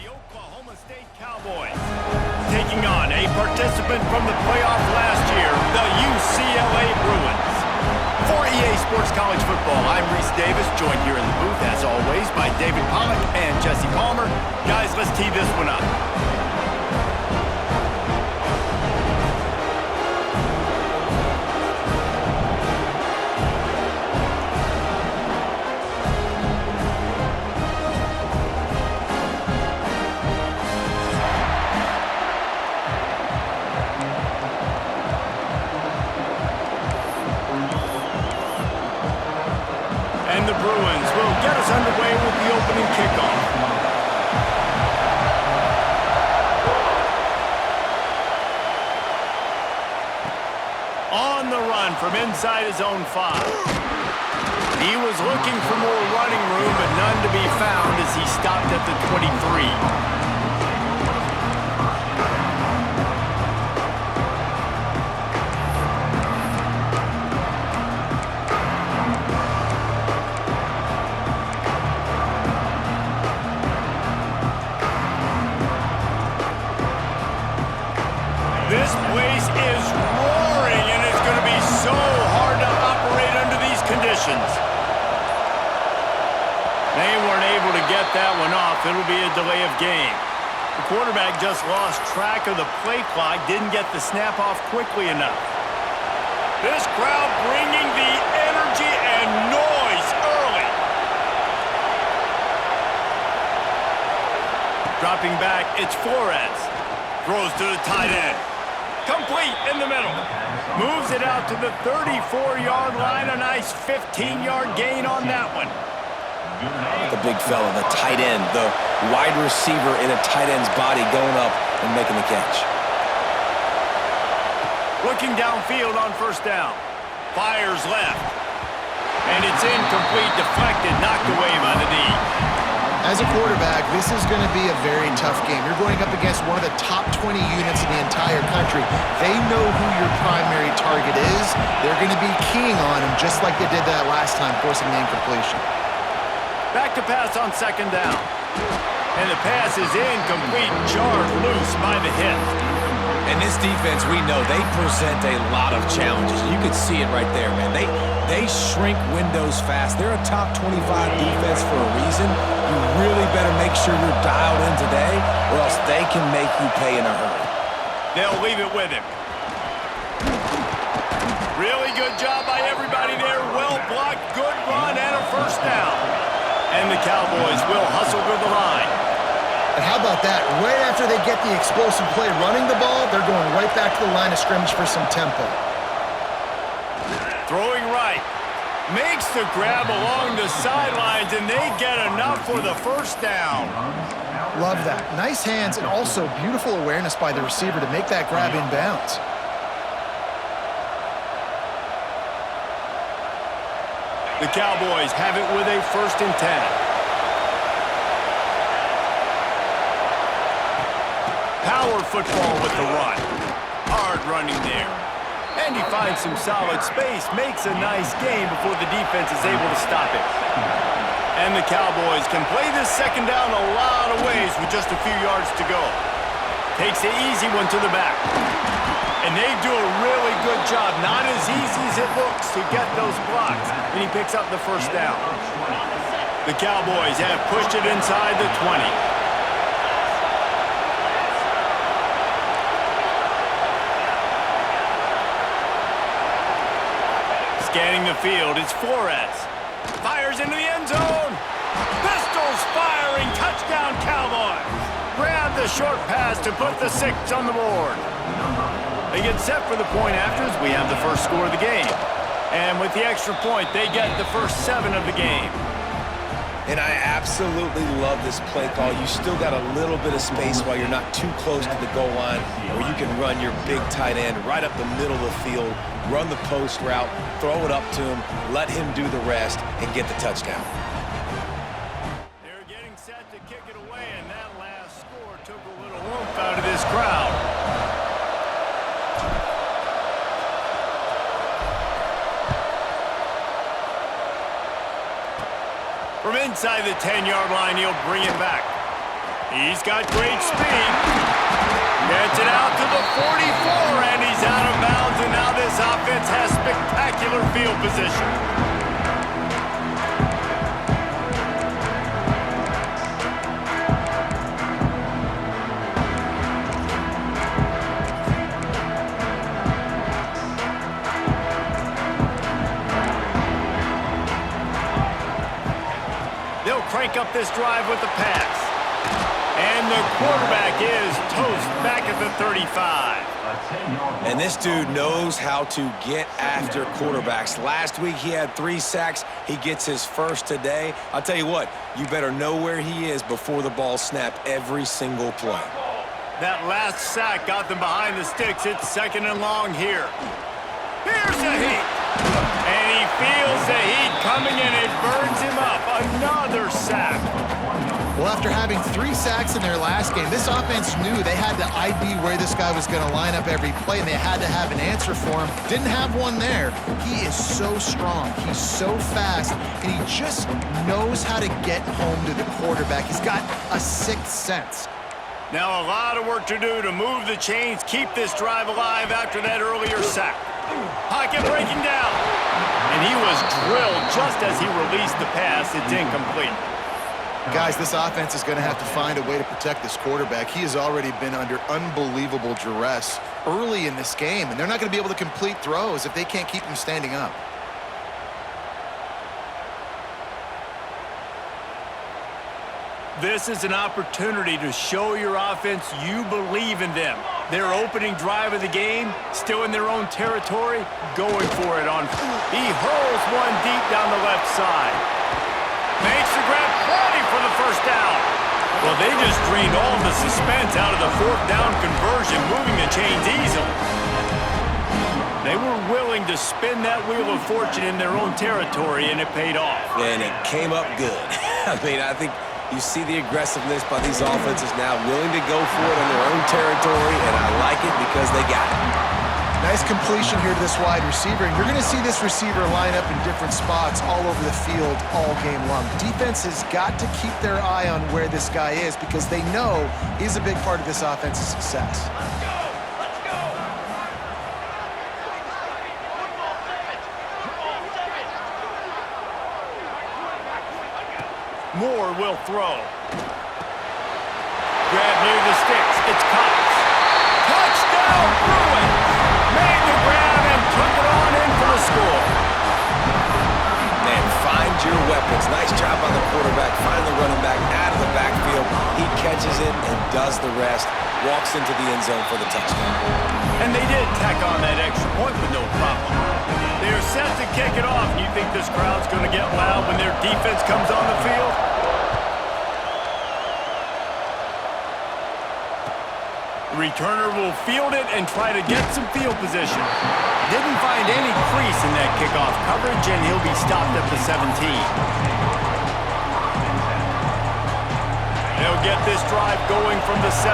the Oklahoma State Cowboys, taking on a participant from the playoff last year, the UCLA Bruins. For EA Sports College Football, I'm Reese Davis, joined here in the booth, as always, by David Pollack and Jesse Palmer. Guys, let's tee this one up. And the Bruins will get us underway with the opening kickoff. On the run from inside his own 5. He was looking for more running room, but none to be found as he stopped at the 23. This place is roaring, and it's going to be so hard to operate under these conditions. They weren't able to get that one off. It'll be a delay of game. The quarterback just lost track of the play clock, didn't get the snap off quickly enough. This crowd bringing the energy and noise early. Dropping back, it's Flores. Throws to the tight end. Complete in the middle. Moves it out to the 34-yard line. A nice 15-yard gain on that one. The big fella, the tight end, the wide receiver in a tight end's body going up and making the catch. Looking downfield on first down. Fires left. And it's incomplete, deflected, knocked away by the D. As a quarterback, this is going to be a very tough game. You're going up against one of the top 20 units in the entire country. They know who your primary target is. They're going to be keying on him just like they did that last time, forcing the incompletion. Back to pass on second down. And the pass is incomplete, jarred loose by the hit. And this defense, we know, they present a lot of challenges. You can see it right there, man. They shrink windows fast. They're a top 25 defense for a reason. You really better make sure you're dialed in today, or else they can make you pay in a hurry. They'll leave it with him. Really good job by everybody there. Well blocked, good run, and a first down. And the Cowboys will hustle to the line. And how about that? Right after they get the explosive play running the ball, they're going right back to the line of scrimmage for some tempo. Throwing right. Makes the grab along the sidelines, and they get enough for the first down. Love that. Nice hands and also beautiful awareness by the receiver to make that grab in bounds. The Cowboys have it with a 1st and 10. Power football with the run. Hard running there. And he finds some solid space, makes a nice gain before the defense is able to stop it. And the Cowboys can play this second down a lot of ways with just a few yards to go. Takes the easy one to the back. And they do a really good job. Not as easy as it looks to get those blocks. And he picks up the first down. The Cowboys have pushed it inside the 20. Scanning the field, it's Flores. Fires into the end zone. Pistols firing, touchdown Cowboys. Grab the short pass to put the 6 on the board. They get set for the point after as we have the first score of the game. And with the extra point, they get the first 7 of the game. And I absolutely love this play call. You still got a little bit of space while you're not too close to the goal line, where you can run your big tight end right up the middle of the field, run the post route, throw it up to him, let him do the rest, and get the touchdown. They're getting set to kick it away, and that last score took a little oomph out of this crowd. From inside the 10-yard line, he'll bring it back. He's got great speed. Gets it out to the 44, and he's out of bounds, and now this offense has spectacular field position. They'll crank up this drive with the pass. And the quarterback is toast back at the 35. And this dude knows how to get after quarterbacks. Last week he had 3 sacks. He gets his first today. I'll tell you what, you better know where he is before the ball snapped every single play. That last sack got them behind the sticks. It's 2nd and long here. Here's the heat. And he feels the heat coming and it burns him up. Another sack. Well, after having 3 sacks in their last game, this offense knew they had to ID where this guy was going to line up every play, and they had to have an answer for him. Didn't have one there. He is so strong. He's so fast, and he just knows how to get home to the quarterback. He's got a 6th sense. Now a lot of work to do to move the chains, keep this drive alive after that earlier sack. Pocket breaking down. And he was drilled just as he released the pass. It's incomplete. Guys, this offense is going to have to find a way to protect this quarterback. He has already been under unbelievable duress early in this game, and they're not going to be able to complete throws if they can't keep him standing up. This is an opportunity to show your offense you believe in them. Their opening drive of the game, still in their own territory, going for it on. He hurls one deep down the left side. Makes the grab, plenty for the first down. Well, they just drained all the suspense out of the 4th down conversion, moving the chains easily. They were willing to spin that wheel of fortune in their own territory, and it paid off. And it came up good. I mean, I think you see the aggressiveness by these offenses now, willing to go for it in their own territory, and I like it because they got it. Nice completion here to this wide receiver, and you're going to see this receiver line up in different spots all over the field all game long. Defense has got to keep their eye on where this guy is because they know he's a big part of this offense's success. Moore will throw. Grab near the sticks. It's Cox. Touchdown, Bruins! Made the grab and took it on in for the score. Man, find your weapons. Nice job by the quarterback. Find the running back out of the backfield. He catches it and does the rest. Walks into the end zone for the touchdown. And they did tack on that extra point with no problem. They're set to kick it off. You think this crowd's going to get loud when their defense comes on the field? The returner will field it and try to get some field position. Didn't find any crease in that kickoff coverage, and he'll be stopped at the 17. They'll get this drive going from the 17.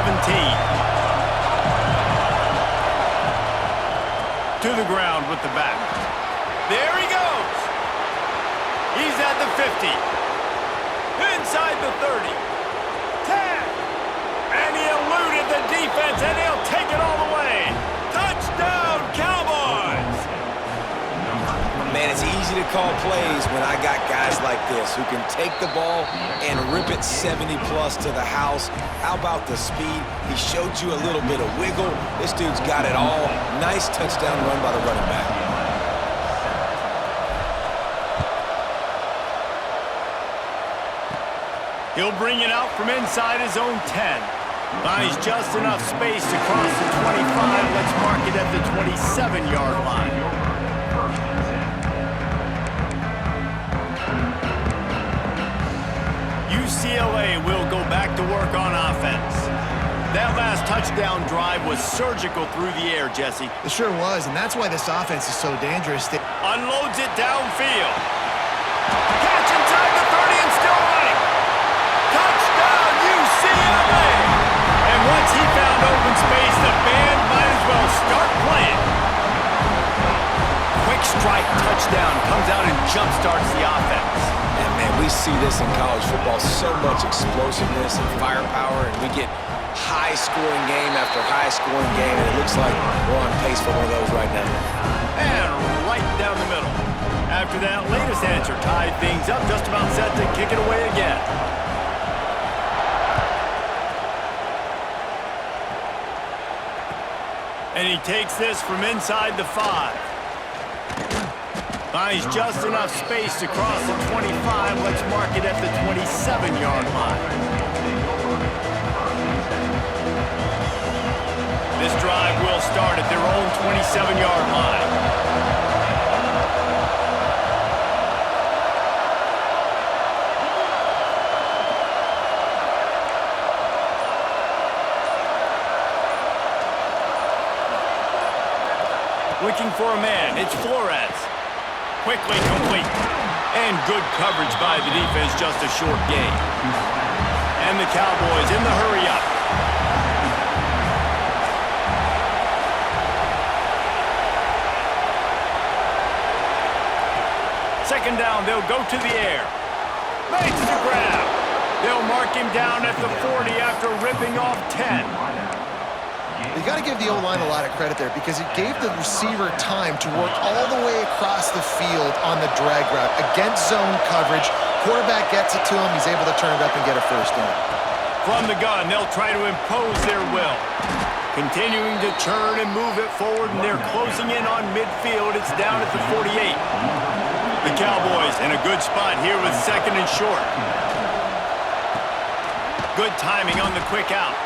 To the ground with the back. There he goes. He's at the 50. Inside the 30. 10. And he eluded the defense, and he'll take it all the way. Touchdown, Cowboys! Man, it's easy to call plays when I got guys like this who can take the ball and rip it 70-plus to the house. How about the speed? He showed you a little bit of wiggle. This dude's got it all. Nice touchdown run by the running back. He'll bring it out from inside his own 10. Buys just enough space to cross the 25. Let's mark it at the 27-yard line. UCLA will go back to work on offense. That last touchdown drive was surgical through the air, Jesse. It sure was, and that's why this offense is so dangerous. Unloads it downfield. Catch inside the 30 and still running. Touchdown, UCLA! And once he found open space, the band might as well start playing. Quick strike touchdown comes out and jumpstarts the offense. And man, we we see this in college football, so much explosiveness and firepower, and we get high-scoring game after high-scoring game, and it looks like we're on pace for one of those right now. And right down the middle. After that latest answer tied things up, just about set to kick it away again. And he takes this from inside the 5. Finds just enough space to cross the 25. Let's mark it at the 27-yard line. This drive will start at their own 27-yard line. Looking for a man, it's Flores. Quickly complete. And good coverage by the defense, just a short gain. And the Cowboys in the hurry-up. Second down, they'll go to the air. Makes the grab. They'll mark him down at the 40 after ripping off 10. You got to give the O-line a lot of credit there because it gave the receiver time to work all the way across the field on the drag route against zone coverage. Quarterback gets it to him. He's able to turn it up and get a first down. From the gun, they'll try to impose their will. Continuing to turn and move it forward, and they're closing in on midfield. It's down at the 48. The Cowboys in a good spot here with second and short. Good timing on the quick out.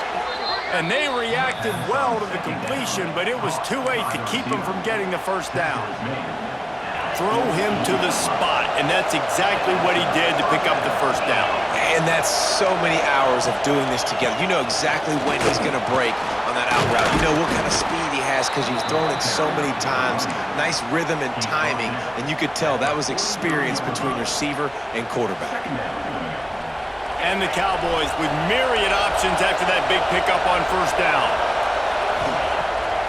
And they reacted well to the completion, but it was too late to keep him from getting the first down. Throw him to the spot, and that's exactly what he did to pick up the first down. And that's so many hours of doing this together. You know exactly when he's going to break on that out route. You know what kind of speed he has because he's thrown it so many times. Nice rhythm and timing, and you could tell that was experience between receiver and quarterback. And the Cowboys with myriad options after that big pickup on first down.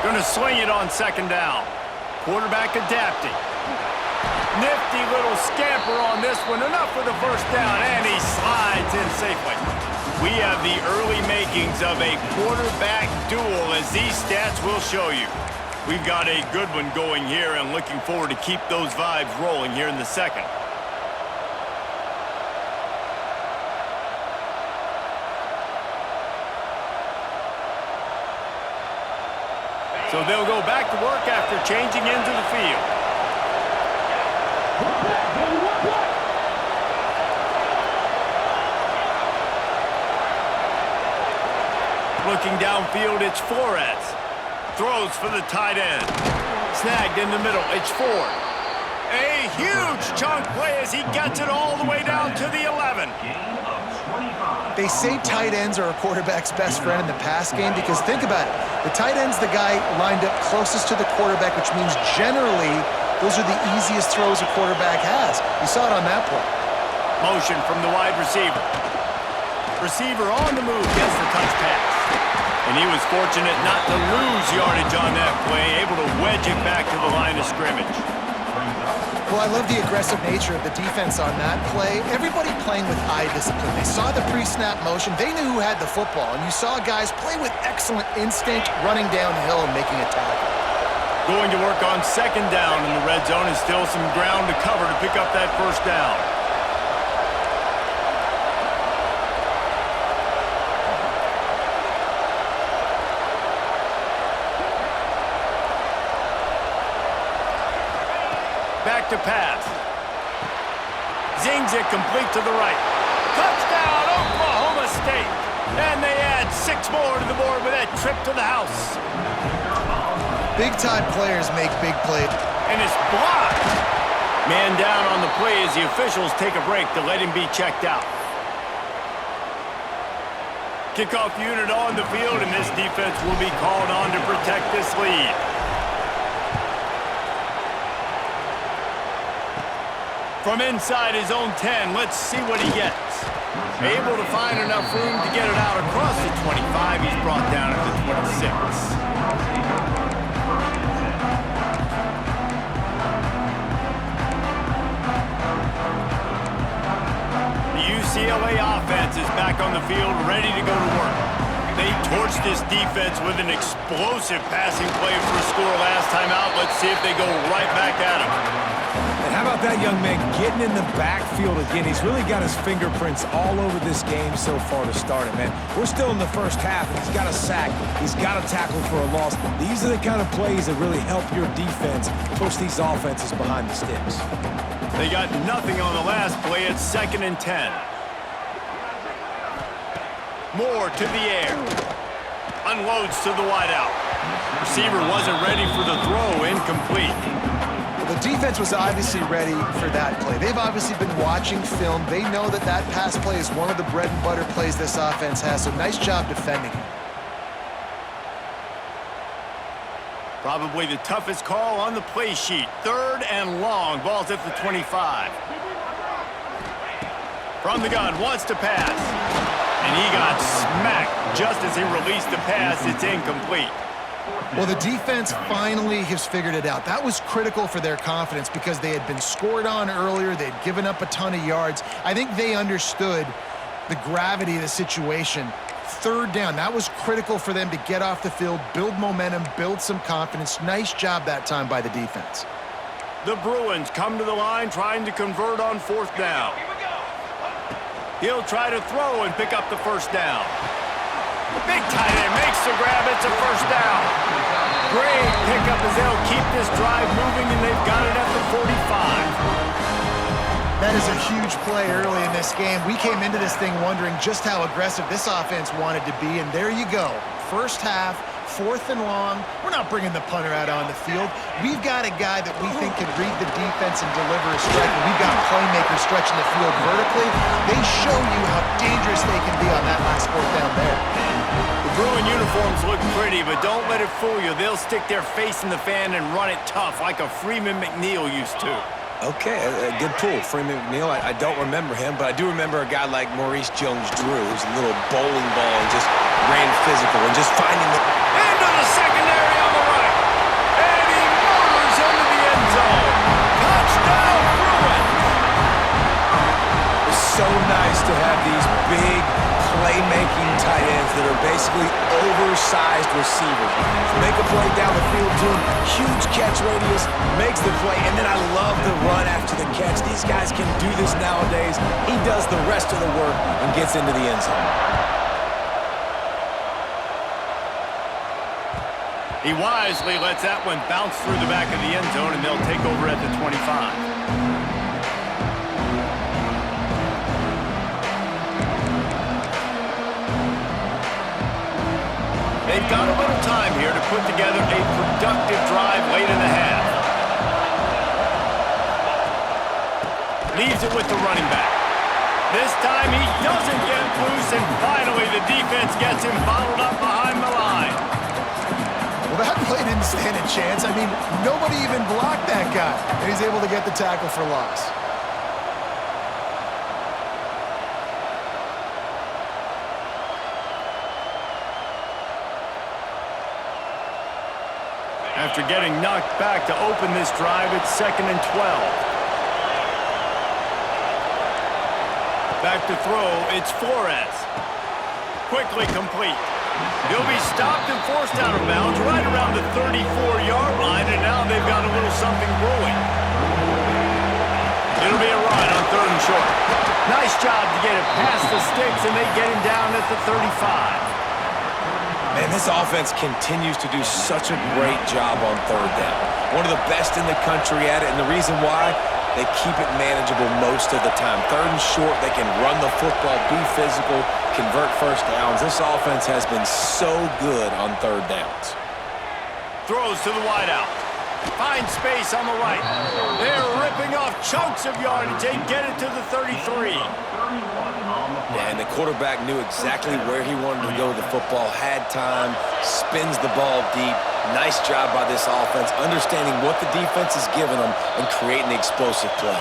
Going to swing it on second down. Quarterback adapting. Nifty little scamper on this one. Enough for the first down, and he slides in safely. We have the early makings of a quarterback duel, as these stats will show you. We've got a good one going here, and looking forward to keep those vibes rolling here in the second. So they'll go back to work after changing into the field. Looking downfield, it's Flores. Throws for the tight end. Snagged in the middle, it's Ford. A huge chunk play as he gets it all the way down to the 11. They say tight ends are a quarterback's best friend in the pass game because think about it. The tight end's the guy lined up closest to the quarterback, which means generally those are the easiest throws a quarterback has. You saw it on that play. Motion from the wide receiver. Receiver on the move gets the touch pass. And he was fortunate not to lose yardage on that play, able to wedge it back to the line of scrimmage. Well, I love the aggressive nature of the defense on that play. Everybody playing with eye discipline. They saw the pre-snap motion. They knew who had the football. And you saw guys play with excellent instinct, running downhill and making a tackle. Going to work on second down in the red zone, and still some ground to cover to pick up that first down. Back to pass. Zings it complete to the right. Touchdown, Oklahoma State. And they add 6 more to the board with that trip to the house. Big-time players make big plays. And it's blocked. Man down on the play as the officials take a break to let him be checked out. Kickoff unit on the field, and this defense will be called on to protect this lead. From inside his own 10, let's see what he gets. Able to find enough room to get it out across the 25. He's brought down at the 26. UCLA offense is back on the field, ready to go to work. They torched this defense with an explosive passing play for a score last time out. Let's see if they go right back at him. And how about that young man getting in the backfield again? He's really got his fingerprints all over this game so far to start it, man. We're still in the first half, and he's got a sack. He's got a tackle for a loss. These are the kind of plays that really help your defense push these offenses behind the sticks. They got nothing on the last play. It's 2nd and 10. Moore to the air. Unloads to the wideout. Receiver wasn't ready for the throw. Incomplete. Well, the defense was obviously ready for that play. They've obviously been watching film. They know that that pass play is one of the bread and butter plays this offense has, so nice job defending it. Probably the toughest call on the play sheet. 3rd and long. Ball's at the 25. From the gun, wants to pass. And he got smacked just as he released the pass. It's incomplete. Well, the defense finally has figured it out. That was critical for their confidence because they had been scored on earlier. They'd given up a ton of yards. I think they understood the gravity of the situation. 3rd down, that was critical for them to get off the field, build momentum, build some confidence. Nice job that time by the defense. The Bruins come to the line trying to convert on 4th down. He'll try to throw and pick up the 1st down. Big tight end makes the grab. It's a 1st down. Great pickup as they'll keep this drive moving, and they've got it at the 45. That is a huge play early in this game. We came into this thing wondering just how aggressive this offense wanted to be, and there you go. First half, 4th and long. We're not bringing the punter out on the field. We've got a guy that we think can read the defense and deliver a strike. And we've got playmakers stretching the field vertically. They show you how dangerous they can be on that last 4th down there. The Bruin uniforms look pretty, but don't let it fool you. They'll stick their face in the fan and run it tough like a Freeman McNeil used to. Okay, a good pull. Freeman McNeil, I don't remember him, but I do remember a guy like Maurice Jones-Drew, who's a little bowling ball and just ran physical and just finding the... Into the secondary on the right. And he murders into the end zone. Touchdown, Bruins! It's so nice to have these big playmaking tight ends that are basically oversized receivers. Make a play down the field to him, huge catch radius, makes the play, and then I love the run after the catch. These guys can do this nowadays. He does the rest of the work and gets into the end zone. He wisely lets that one bounce through the back of the end zone, and they'll take over at the 25. They've got a little time here to put together a productive drive late in the half. Leaves it with the running back. This time he doesn't get loose, and finally the defense gets him bottled up behind the line. Well, that play didn't stand a chance. I mean, nobody even blocked that guy, and he's able to get the tackle for loss. After getting knocked back to open this drive, it's 2nd and 12. Back to throw, it's Flores. Quickly complete. He'll be stopped and forced out of bounds right around the 34-yard line, and now they've got a little something brewing. It'll be a run on 3rd and short. Nice job to get it past the sticks, and they get him down at the 35. Man, this offense continues to do such a great job on 3rd down. One of the best in the country at it, and the reason why, they keep it manageable most of the time. 3rd and short, they can run the football, be physical, convert 1st downs. This offense has been so good on 3rd downs. Throws to the wideout. Finds space on the right. They're ripping off chunks of yardage. They get it to the 33. Yeah, and the quarterback knew exactly where he wanted to go with the football, had time, spins the ball deep. Nice job by this offense, understanding what the defense is giving them and creating the explosive play.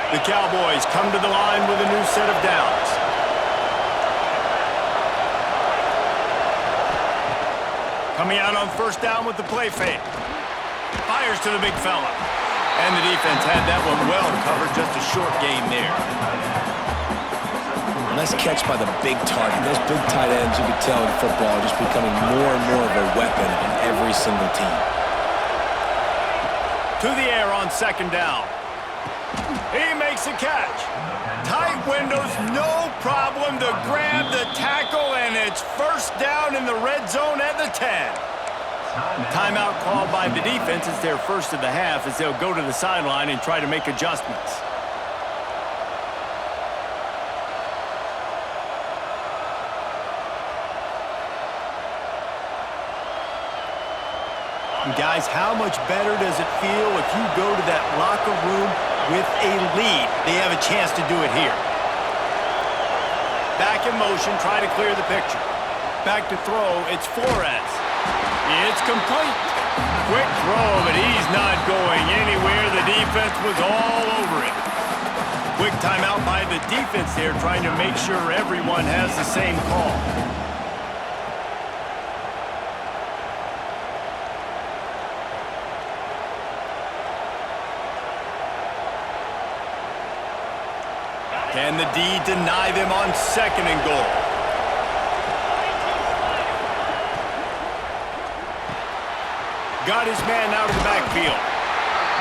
The Cowboys come to the line with a new set of downs. Coming out on first down with the play fake. Fires to the big fella. And the defense had that one well covered, just a short gain there. Nice catch by the big target. Those big tight ends, you could tell in football, are just becoming more and more of a weapon on every single team. To the air on second down. He makes a catch. Tight windows, no problem to grab the tackle, and it's first down in the red zone at the 10. Timeout called by the defense. It's their first of the half as they'll go to the sideline and try to make adjustments. And guys, how much better does it feel if you go to that locker room with a lead? They have a chance to do it here. Back in motion, try to clear the picture. Back to throw, it's Flores. It's complete. Quick throw, but he's not going anywhere. The defense was all over it. Quick timeout by the defense there, trying to make sure everyone has the same call. Can the D deny them on second and goal? Got his man out of the backfield.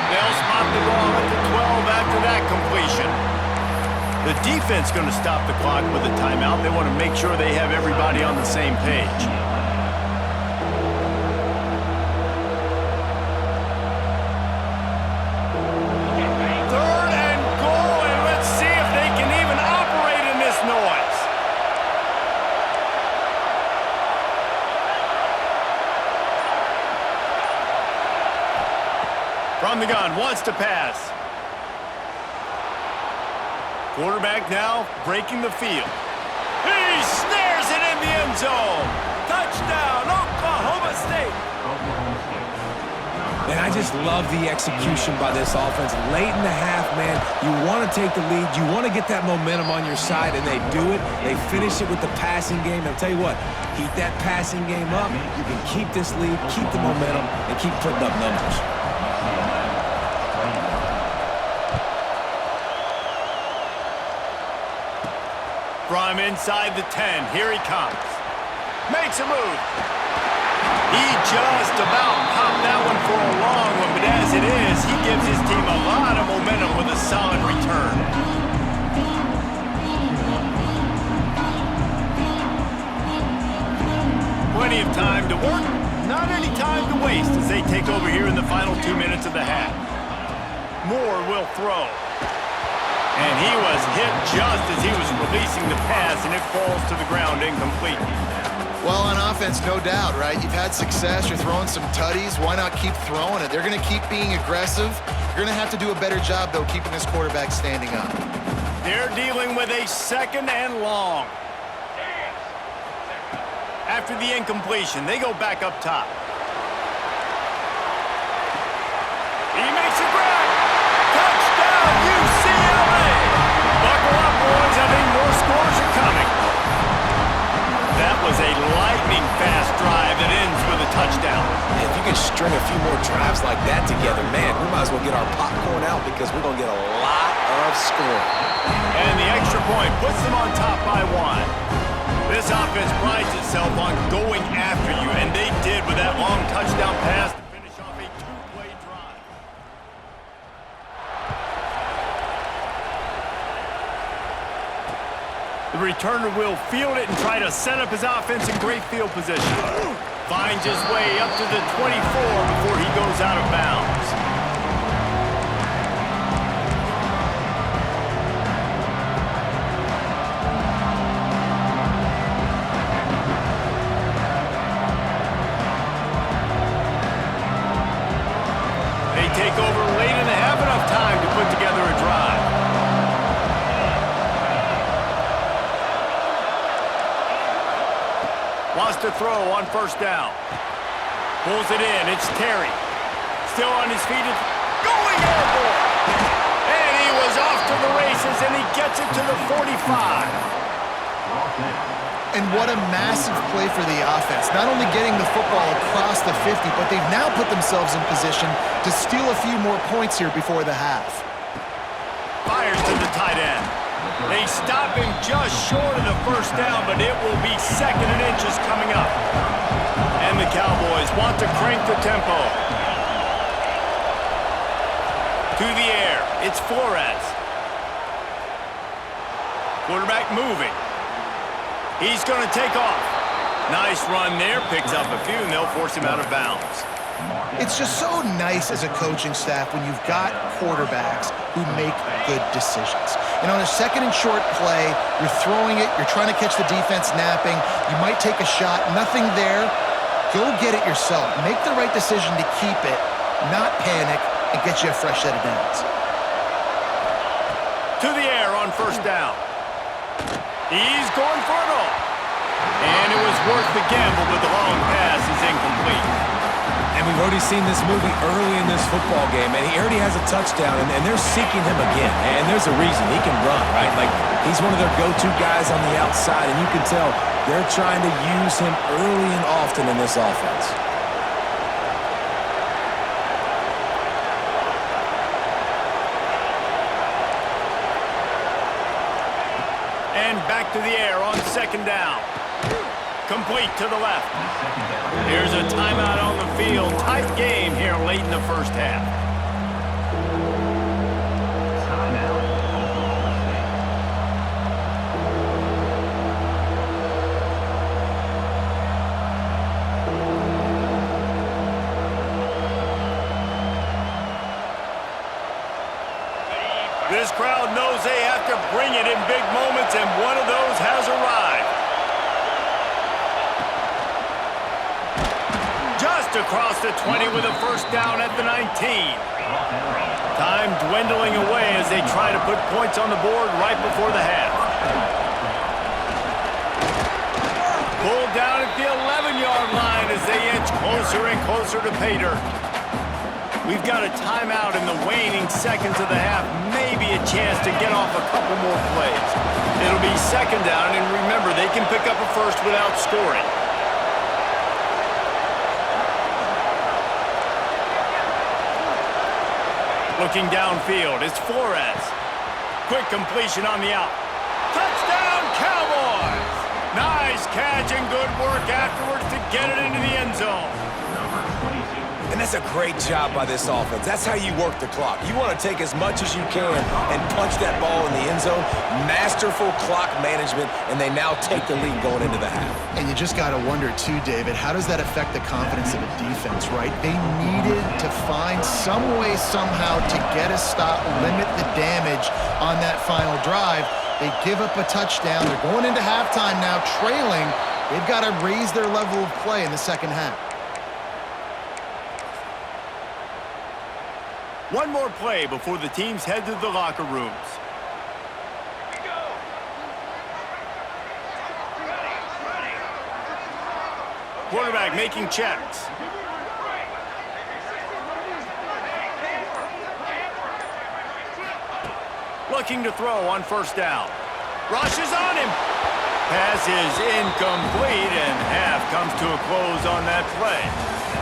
They'll spot the ball at the 12 after that completion. The defense going to stop the clock with a timeout. They want to make sure they have everybody on the same page. Third and goal, and let's see if they can even operate in this noise. From the gun, wants to pass. Quarterback now breaking the field. He snares it in the end zone. Touchdown, Oklahoma State. Man, I just love the execution by this offense. Late in the half, man, you want to take the lead. You want to get that momentum on your side, and they do it. They finish it with the passing game. I'll tell you what, keep that passing game up. You can keep this lead, keep the momentum, and keep putting up numbers. From inside the 10, here he comes. Makes a move. He just about popped that one for a long one, but as it is, he gives his team a lot of momentum with a solid return. Plenty of time to work, not any time to waste as they take over here in the final 2 minutes of the half. Moore will throw. And he was hit just as he was releasing the pass, and it falls to the ground incomplete. Well, on offense, no doubt, right? You've had success. You're throwing some tutties. Why not keep throwing it? They're going to keep being aggressive. You're going to have to do a better job, though, keeping this quarterback standing up. They're dealing with a second and long. After the incompletion, they go back up top. He makes a grab. Touchdown, UCLA! Buckle up, boys. I think more scores are coming. That was a lightning-fast drive that ends with a touchdown. If you can string a few more drives like that together, man, we might as well get our popcorn out because we're going to get a lot of scoring. And the extra point puts them on top by 1. This offense prides itself on going after you, and they did with that long touchdown pass to finish off a 2-play drive. The returner will field it and try to set up his offense in great field position. Finds his way up to the 24 before he goes out of bounds. They take over late and they have enough time to put together a drive. Wants to throw on first down. Pulls it in. It's Terry. Still on his feet. Going airborne. And he was is off to the races, and he gets it to the 45. And what a massive play for the offense. Not only getting the football across the 50, but they've now put themselves in position to steal a few more points here before the half. Fires to the tight end. They stop him just short of the first down, but it will be 2nd and inches coming up. And the Cowboys want to crank the tempo. To the air, it's Flores. Quarterback moving. He's going to take off. Nice run there, picks up a few, and they'll force him out of bounds. It's just so nice as a coaching staff when you've got quarterbacks who make good decisions. And on a 2nd and short play, you're throwing it, you're trying to catch the defense napping, you might take a shot, nothing there. Go get it yourself. Make the right decision to keep it, not panic, and get you a fresh set of downs. To the air on first down. He's going for it all. And it was worth the gamble, but the long pass is incomplete. And we've already seen this movie early in this football game, and he already has a touchdown, and they're seeking him again. And there's a reason. He can run, right? Like, he's one of their go-to guys on the outside, and you can tell they're trying to use him early and often in this offense. And back to the air on 2nd down. Complete to the left. Here's a timeout on the field. Tight game here late in the first half. This crowd knows they have to bring it in big moments, and one of those has arrived. Just across the 20 with a first down at the 19. Time dwindling away as they try to put points on the board right before the half. Pulled down at the 11-yard line as they inch closer and closer to pay dirt. We've got a timeout in the waning seconds of the half, maybe a chance to get off a couple more plays. It'll be 2nd down, and remember, they can pick up a first without scoring. Looking downfield, it's Flores. Quick completion on the out. Touchdown, Cowboys! Nice catch and good work afterwards to get it into the end zone. And that's a great job by this offense. That's how you work the clock. You want to take as much as you can and punch that ball in the end zone. Masterful clock management, and they now take the lead going into the half. And you just got to wonder, too, David, how does that affect the confidence of a defense, right? They needed to find some way, somehow, to get a stop, limit the damage on that final drive. They give up a touchdown. They're going into halftime now, trailing. They've got to raise their level of play in the second half. One more play before the teams head to the locker rooms. Quarterback making checks. Looking to throw on first down. Rushes on him. Pass is incomplete, and half comes to a close on that play.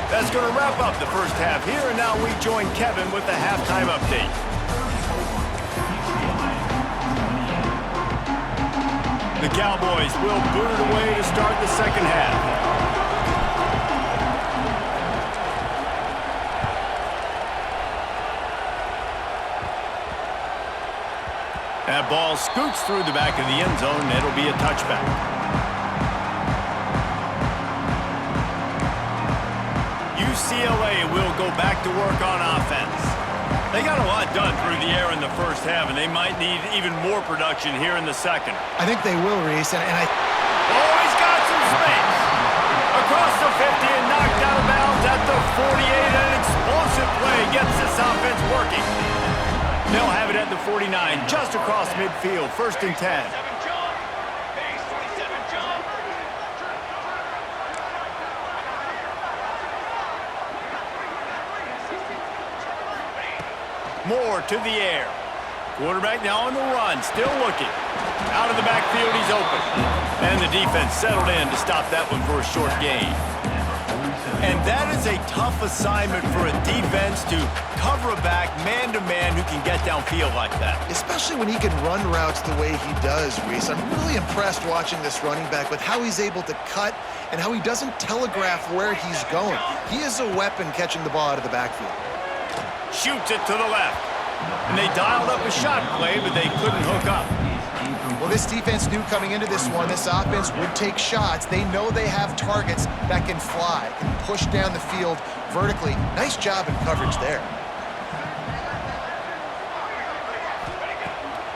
That's going to wrap up the first half here, and now we join Kevin with the halftime update. The Cowboys will boot it away to start the second half. That ball scoots through the back of the end zone, and it'll be a touchback. UCLA will go back to work on offense. They got a lot done through the air in the first half, and they might need even more production here in the second. I think they will, Reese, and Oh, he's got some space. Across the 50 and knocked out of bounds at the 48. An explosive play gets this offense working. They'll have it at the 49, just across midfield, 1st and 10. Moore to the air. Quarterback now on the run, still looking. Out of the backfield, he's open. And the defense settled in to stop that one for a short gain. And that is a tough assignment for a defense to cover a back man-to-man who can get downfield like that. Especially when he can run routes the way he does, Reese. I'm really impressed watching this running back with how he's able to cut and how he doesn't telegraph where he's going. He is a weapon catching the ball out of the backfield. Shoots it to the left. And they dialed up a shot play, but they couldn't hook up. Well, this defense knew coming into this one, this offense would take shots. They know they have targets that can fly, can push down the field vertically. Nice job in coverage there.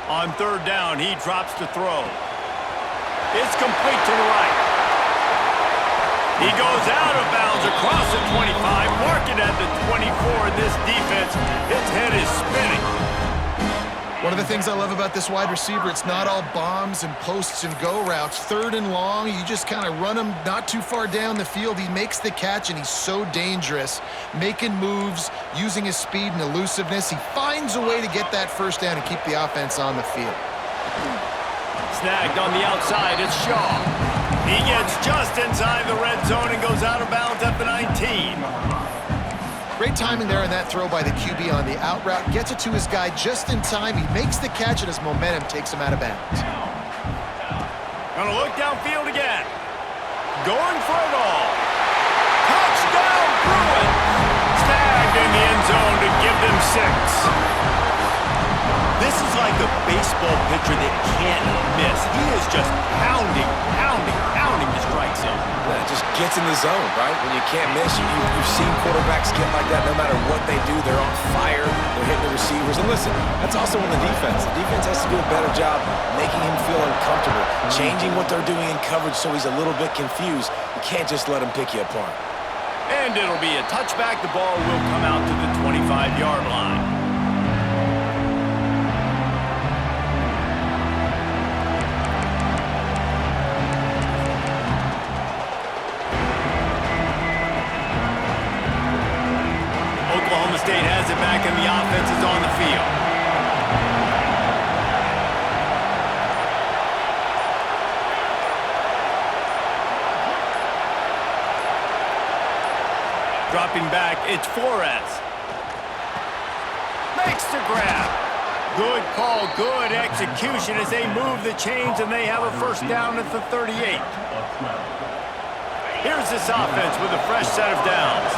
On third down, he drops to throw. It's complete to the right. He goes out of bounds across the 25, mark it at the 24. This defense, its head is spinning. One of the things I love about this wide receiver, it's not all bombs and posts and go routes. Third and long, you just kind of run him not too far down the field. He makes the catch, and he's so dangerous, making moves, using his speed and elusiveness. He finds a way to get that first down and keep the offense on the field. Snagged on the outside, it's Shaw. He gets just inside the red zone and goes out of bounds at the 19. Great timing there on that throw by the QB on the out route. Gets it to his guy just in time. He makes the catch, and his momentum takes him out of bounds. Gonna look downfield again. Going for it all. Touchdown, Bruins! Snagged in the end zone to give them 6. This is like a baseball pitcher that can't miss. He is just pounding the strike zone. Yeah, just gets in the zone, right? When you can't miss, you've seen quarterbacks get like that no matter what they do. They're on fire. They're hitting the receivers. And listen, that's also on the defense. The defense has to do a better job making him feel uncomfortable, changing what they're doing in coverage so he's a little bit confused. You can't just let him pick you apart. And it'll be a touchback. The ball will come out to the 25-yard line. Oklahoma State has it back, and the offense is on the field. Dropping back, it's Flores. Makes the grab. Good call, good execution as they move the chains, and they have a first down at the 38. Here's this offense with a fresh set of downs.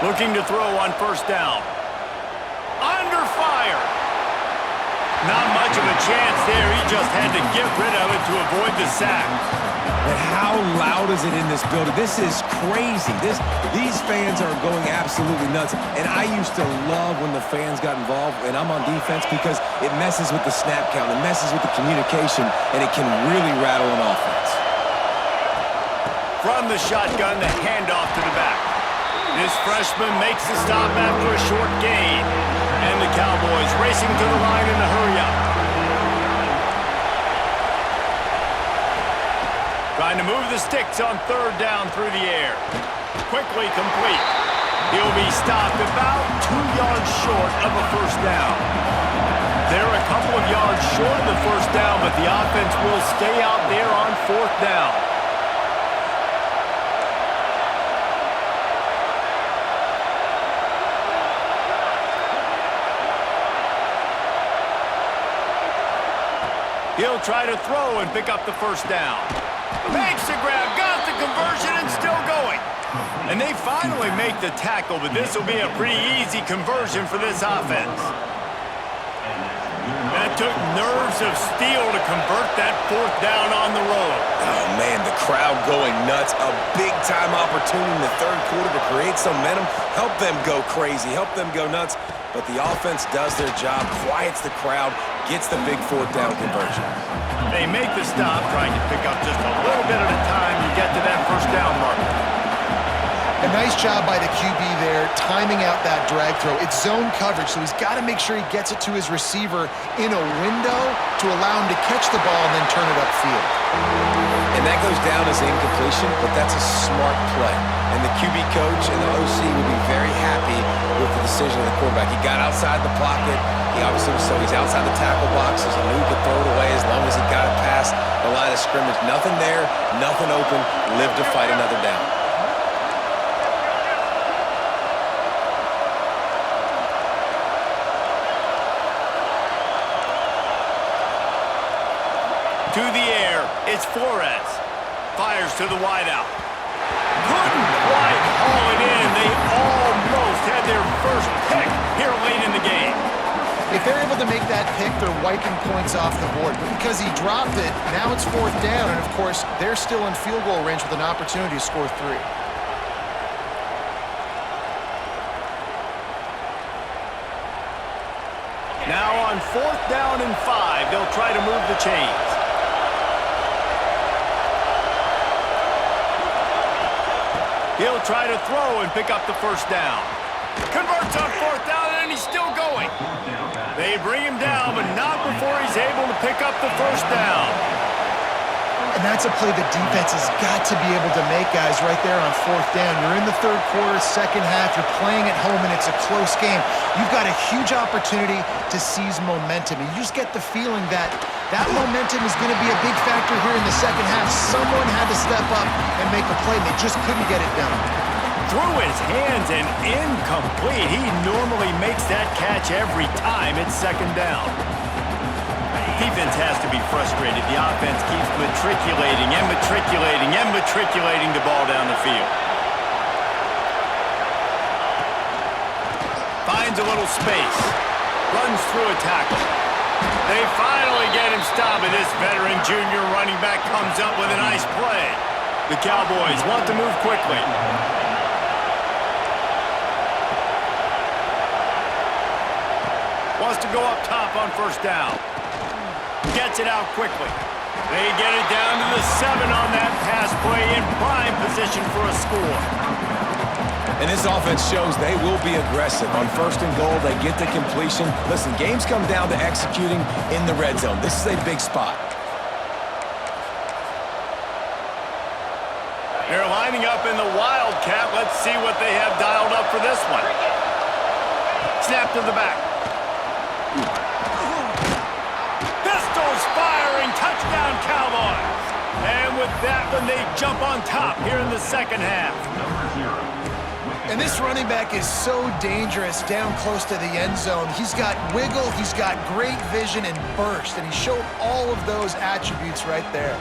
Looking to throw on first down. Under fire. Not much of a chance there. He just had to get rid of it to avoid the sack. But how loud is it in this building? This is crazy. These fans are going absolutely nuts. And I used to love when the fans got involved, and I'm on defense, because it messes with the snap count. It messes with the communication, and it can really rattle an offense. From the shotgun, the handoff to the back. This freshman makes the stop after a short gain. And the Cowboys racing to the line in a hurry-up. Trying to move the sticks on third down through the air. Quickly complete. He'll be stopped about 2 yards short of a first down. They're a couple of yards short of the first down, but the offense will stay out there on fourth down. He'll try to throw and pick up the first down. Makes the grab, got the conversion, and still going. And they finally make the tackle, but this will be a pretty easy conversion for this offense. That took nerves of steel to convert that fourth down on the road. Oh, man, the crowd going nuts. A big-time opportunity in the third quarter to create some momentum, help them go crazy, help them go nuts. But the offense does their job, quiets the crowd, gets the big fourth down conversion. They make the stop, trying to pick up just a little bit at a time to get to that first down marker. A nice job by the QB there, timing out that drag throw. It's zone coverage, so he's got to make sure he gets it to his receiver in a window to allow him to catch the ball and then turn it upfield. And that goes down as incompletion, but that's a smart play. And the QB coach and the OC will be very happy with the decision of the quarterback. He got outside the pocket. He obviously was so he's outside the tackle boxes. He knew he could throw it away as long as he got it past the line of scrimmage. Nothing there, nothing open. Live to fight another down. To the air, it's Flores. Fires to the wideout. Couldn't quite haul it in. They almost had their first pick here late in the game. If they're able to make that pick, they're wiping points off the board. But because he dropped it, now it's 4th down. And, of course, they're still in field goal range with an opportunity to score 3. Now on 4th down and 5, they'll try to move the chains. He'll try to throw and pick up the first down. Converts on 4th down, and he's still going. They bring him down, but not before he's able to pick up the first down. And that's a play the defense has got to be able to make, guys, right there on 4th down. You're in the 3rd quarter, 2nd half. You're playing at home, and it's a close game. You've got a huge opportunity to seize momentum. And you just get the feeling that that momentum is going to be a big factor here in the 2nd half. Someone had to step up and make a play, and they just couldn't get it done. Through his hands and incomplete. He normally makes that catch every time it's 2nd down. Defense has to be frustrated. The offense keeps matriculating and matriculating and matriculating the ball down the field. Finds a little space. Runs through a tackle. They finally get him stopped, and this veteran junior running back comes up with a nice play. The Cowboys want to move quickly. Wants to go up top on 1st down. Gets it out quickly. They get it down to the 7 on that pass play in prime position for a score. And this offense shows they will be aggressive. On 1st and goal, they get the completion. Listen, games come down to executing in the red zone. This is a big spot. They're lining up in the Wildcat. Let's see what they have dialed up for this one. Snap to the back. Pistols firing, touchdown Cowboys. And with that one, they jump on top here in the 2nd half. And this running back is so dangerous down close to the end zone. He's got wiggle, he's got great vision and burst, and he showed all of those attributes right there.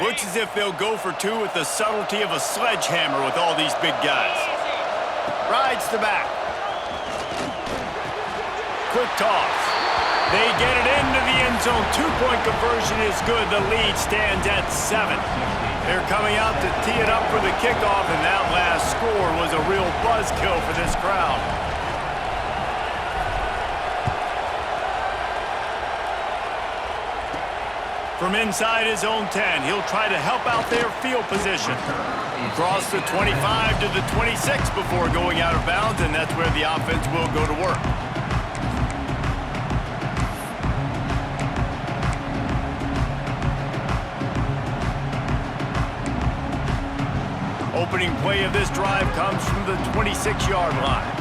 Looks as if they'll go for 2 with the subtlety of a sledgehammer with all these big guys. Rides the back. Quick toss. They get it into the end zone. 2-point conversion is good. The lead stands at 7. They're coming out to tee it up for the kickoff, and that last score was a real buzzkill for this crowd. From inside his own 10, he'll try to help out their field position. Across the 25 to the 26 before going out of bounds, and that's where the offense will go to work. Opening play of this drive comes from the 26-yard line.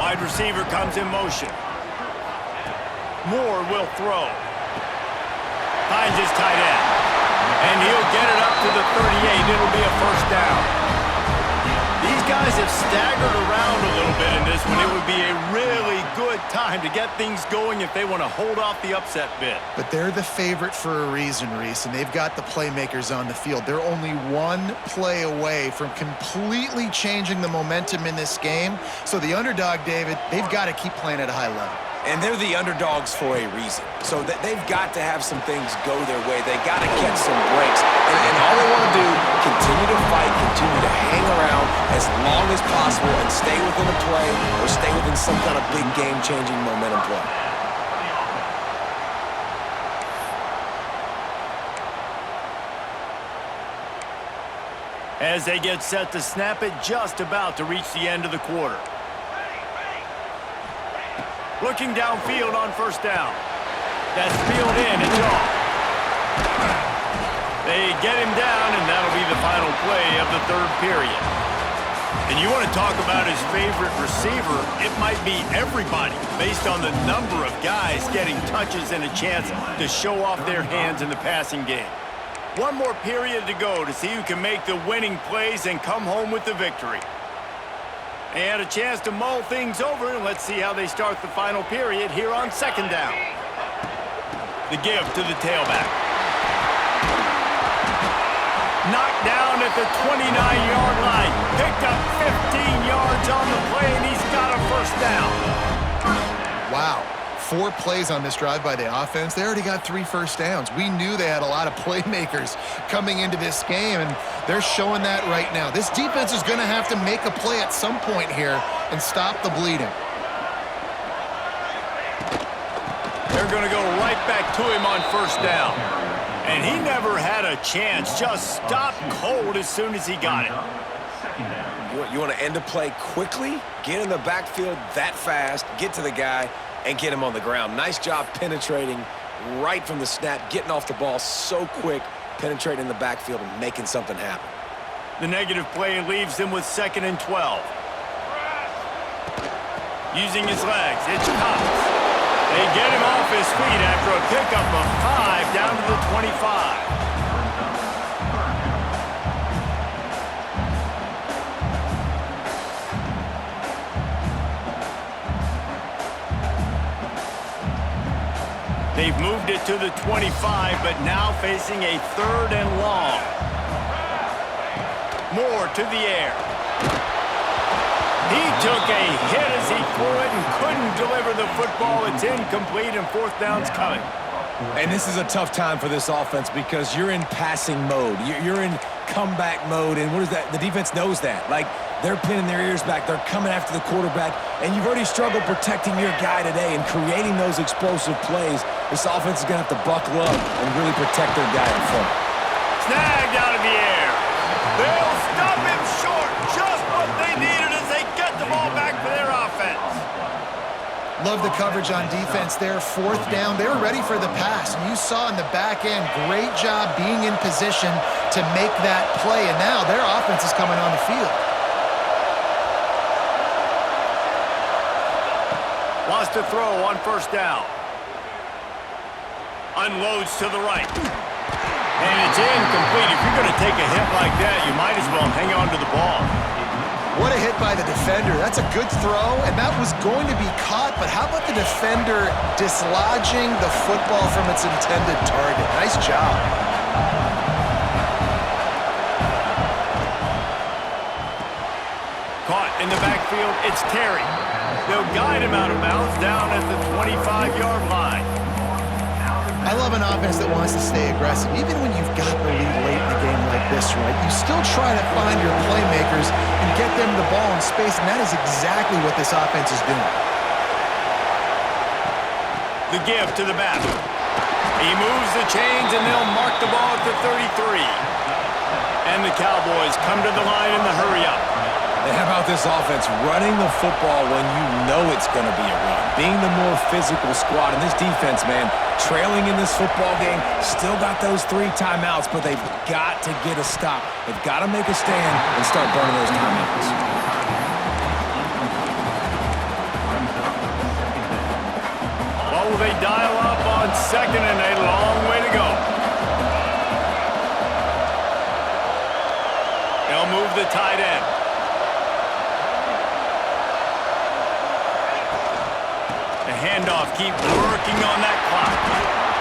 Wide receiver comes in motion. Moore will throw. Finds his tight end. And he'll get it up to the 38. It'll be a 1st down. These guys have staggered around a little bit in this one. It would be a really good time to get things going if they want to hold off the upset bid. But they're the favorite for a reason, Reese, and they've got the playmakers on the field. They're only 1 play away from completely changing the momentum in this game. So the underdog, David, they've got to keep playing at a high level. And they're the underdogs for a reason. So they've got to have some things go their way. They got to catch some breaks. And all they want to do, continue to fight, continue to hang around as long as possible and stay within a play or stay within some kind of big game-changing momentum play. As they get set to snap it, just about to reach the end of the quarter. Looking downfield on first down. That's peeled in, it's off. They get him down, and that'll be the final play of the third period. And you want to talk about his favorite receiver, it might be everybody, based on the number of guys getting touches and a chance to show off their hands in the passing game. One more period to go to see who can make the winning plays and come home with the victory. And a chance to mull things over, and let's see how they start the final period here on second down. The give to the tailback. Knocked down at the 29-yard line. Picked up 15 yards on the play, and he's got a first down. Wow. 4 plays on this drive by the offense. They already got 3 first downs. We knew they had a lot of playmakers coming into this game, and they're showing that right now. This defense is going to have to make a play at some point here and stop the bleeding. They're going to go right back to him on first down. And he never had a chance. Just stopped cold as soon as he got it. You want to end a play quickly, get in the backfield that fast, get to the guy, and get him on the ground. Nice job penetrating right from the snap, getting off the ball so quick, penetrating the backfield and making something happen. The negative play leaves him with 2nd and 12. Using his legs, it's Cox. They get him off his feet after a pickup of 5 down to the 25. They've moved it to the 25, but now facing a 3rd and long. Moore to the air. He took a hit as he threw it and couldn't deliver the football. It's incomplete, and 4th down's coming. And this is a tough time for this offense because you're in passing mode. You're in comeback mode, and what is that? The defense knows that. Like, they're pinning their ears back. They're coming after the quarterback, and you've already struggled protecting your guy today and creating those explosive plays. This offense is going to have to buckle up and really protect their guy in front. Snagged out of the air. They'll stop him short. Just what they needed as they get the ball back for their offense. Love the coverage on defense there. 4th down. They were ready for the pass. And you saw in the back end, great job being in position to make that play. And now their offense is coming on the field. Wants to throw on first down. Unloads to the right. And it's incomplete. If you're going to take a hit like that, you might as well hang on to the ball. What a hit by the defender. That's a good throw, and that was going to be caught, but how about the defender dislodging the football from its intended target? Nice job. Caught in the backfield, it's Terry. They'll guide him out of bounds down at the 25-yard line. I love an offense that wants to stay aggressive. Even when you've got the lead late in a game like this, right, you still try to find your playmakers and get them the ball in space, and that is exactly what this offense is doing. The give to the back. He moves the chains, and they'll mark the ball at the 33. And the Cowboys come to the line in the hurry-up. And how about this offense running the football when you know it's going to be a run? Being the more physical squad. And this defense, man, trailing in this football game, still got those 3 timeouts, but they've got to get a stop. They've got to make a stand and start burning those timeouts. What will they dial up on 2nd and a long way to go? They'll move the tight end. The handoff, keep working on that clock.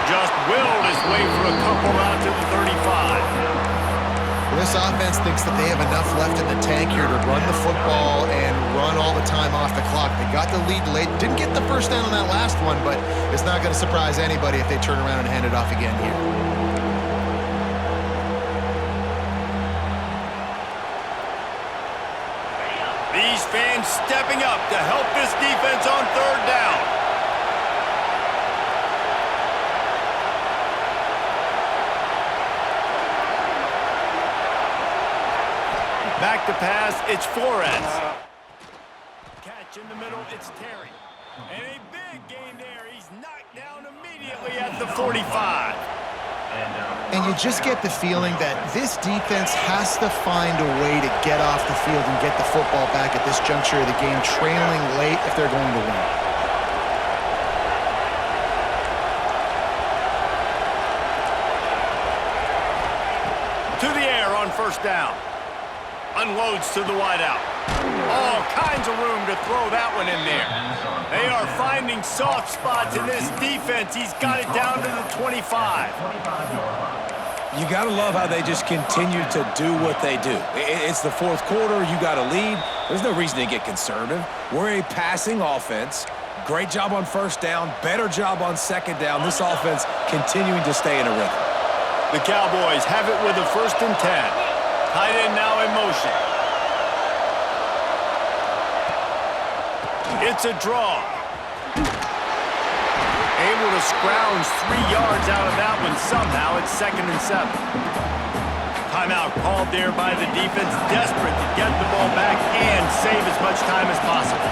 Just willed his way for a couple out to the 35. This offense thinks that they have enough left in the tank here to run the football and run all the time off the clock. They got the lead late. Didn't get the first down on that last one, but it's not going to surprise anybody if they turn around and hand it off again here. These fans stepping up to help this defense on third down. Back to pass, it's Flores. Catch in the middle, it's Terry. And a big gain there. He's knocked down immediately at the 45. And you just get the feeling that this defense has to find a way to get off the field and get the football back at this juncture of the game, trailing late if they're going to win. To the air on first down. Unloads to the wideout. All kinds of room to throw that one in there. They are finding soft spots in this defense. He's got it down to the 25. You got to love how they just continue to do what they do. It's the fourth quarter. You got a lead. There's no reason to get conservative. We're a passing offense. Great job on first down. Better job on second down. This offense continuing to stay in a rhythm. The Cowboys have it with a 1st and 10. Tight end now in motion. It's a draw. Able to scrounge 3 yards out of that one somehow. It's 2nd and 7. Timeout called there by the defense, desperate to get the ball back and save as much time as possible.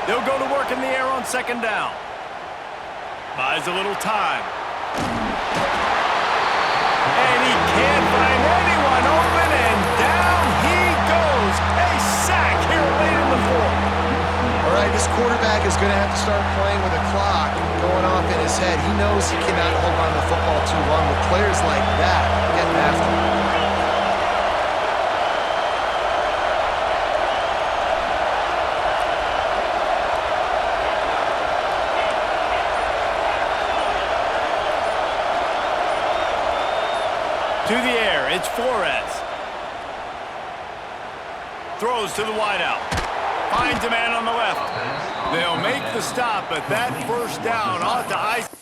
They'll go to work in the air on 2nd down. Buys a little time. And he can't find anyone open, and down he goes. A sack here late in the 4th. All right, this quarterback is going to have to start playing with a clock going off in his head. He knows he cannot hold on to the football too long with players like that getting after him. To the air, it's Flores. Throws to the wideout. Finds a man on the left. They'll make the stop, but that first down ought to ice.